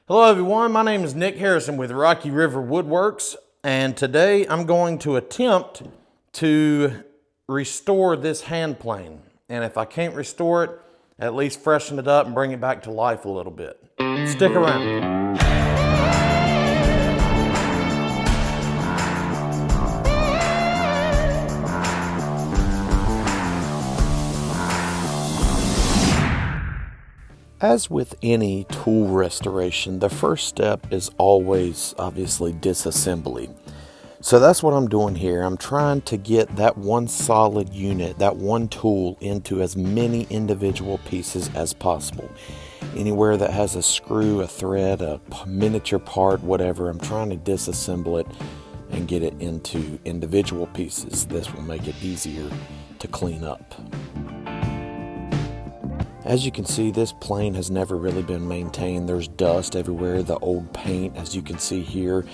Hello everyone, my name is Nick Harrison with Rocky River Woodworks, and today I'm going to attempt to restore this hand plane. And if I can't restore it, at least freshen it up and bring it back to life a little bit. Stick around. As with any tool restoration, the first step is always obviously disassembly. So that's what I'm doing here. I'm trying to get that one solid unit, that one tool, into as many individual pieces as possible. Anywhere that has a screw, a thread, a miniature part, whatever, I'm trying to disassemble it and get it into individual pieces. This will make it easier to clean up. As you can see, this plane has never really been maintained. There's dust everywhere, the old paint, as you can see here.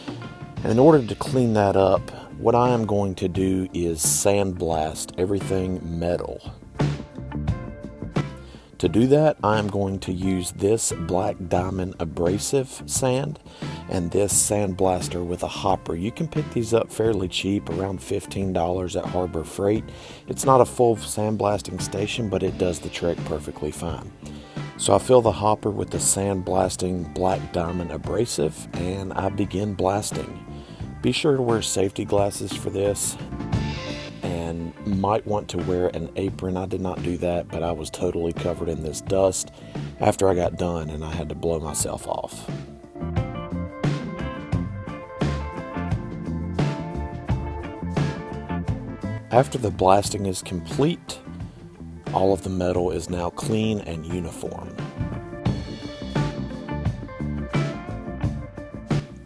And in order to clean that up, what I am going to do is sandblast everything metal. To do that, I am going to use this black diamond abrasive sand and this sandblaster with a hopper. You can pick these up fairly cheap, around $15 at Harbor Freight. It's not a full sandblasting station, but it does the trick perfectly fine. So I fill the hopper with the sandblasting black diamond abrasive and I begin blasting. Be sure to wear safety glasses for this, and might want to wear an apron. I did not do that, but I was totally covered in this dust after I got done and I had to blow myself off. After the blasting is complete, all of the metal is now clean and uniform.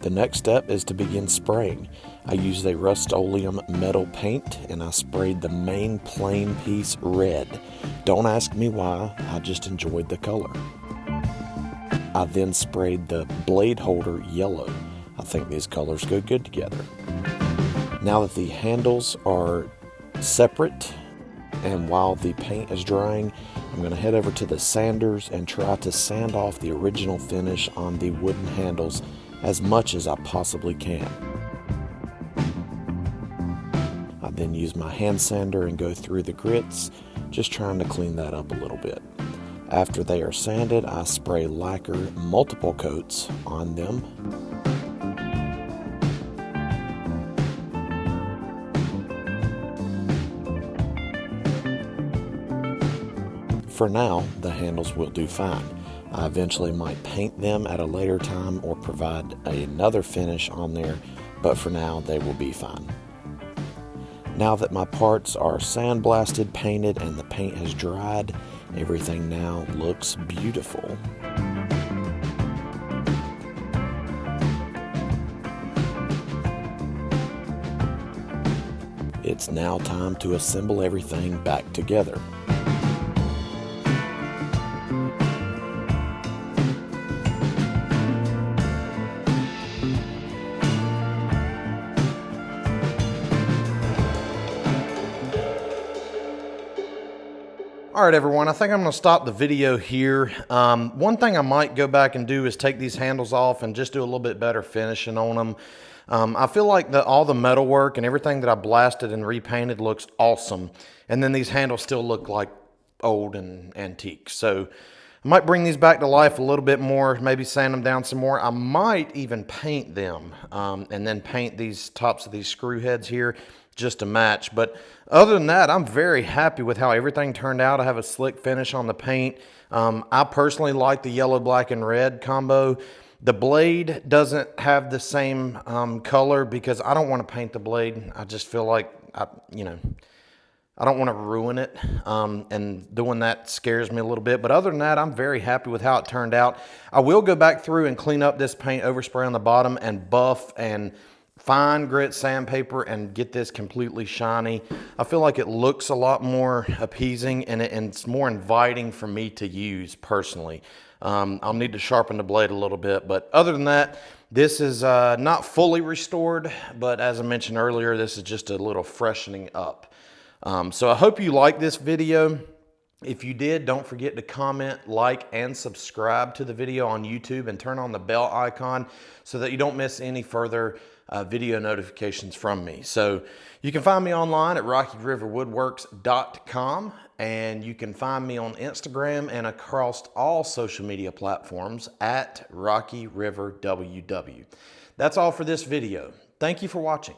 The next step is to begin spraying. I used a Rust-Oleum metal paint and I sprayed the main plane piece red. Don't ask me why, I just enjoyed the color. I then sprayed the blade holder yellow. I think these colors go good together. Now that the handles are separate and while the paint is drying, I'm going to head over to the sanders and try to sand off the original finish on the wooden handles as much as I possibly can. I then use my hand sander and go through the grits, just trying to clean that up a little bit. After they are sanded, I spray lacquer multiple coats on them. For now, the handles will do fine. I eventually might paint them at a later time or provide another finish on there, but for now they will be fine. Now that my parts are sandblasted, painted, and the paint has dried, everything now looks beautiful. It's now time to assemble everything back together. All right, everyone, I think I'm going to stop the video here. One thing I might go back and do is take these handles off and just do a little bit better finishing on them. I feel like all the metal work and everything that I blasted and repainted looks awesome. And then these handles still look like old and antique. So I might bring these back to life a little bit more, maybe sand them down some more. I might even paint them and then paint these tops of these screw heads here just to match. But other than that, I'm very happy with how everything turned out. I have a slick finish on the paint. I personally like the yellow, black, and red combo. The blade doesn't have the same color because I don't want to paint the blade. I just feel like, I don't want to ruin it, and doing that scares me a little bit. But other than that, I'm very happy with how it turned out. I will go back through and clean up this paint overspray on the bottom and buff and fine grit sandpaper and get this completely shiny. I feel like it looks a lot more appeasing and it's more inviting for me to use personally. I'll need to sharpen the blade a little bit, but other than that, this is not fully restored, but as I mentioned earlier, this is just a little freshening up. So I hope you like this video. If you did, don't forget to comment, like, and subscribe to the video on YouTube and turn on the bell icon so that you don't miss any further video notifications from me. So you can find me online at RockyRiverWoodworks.com, and you can find me on Instagram and across all social media platforms at RockyRiverWW. That's all for this video. Thank you for watching.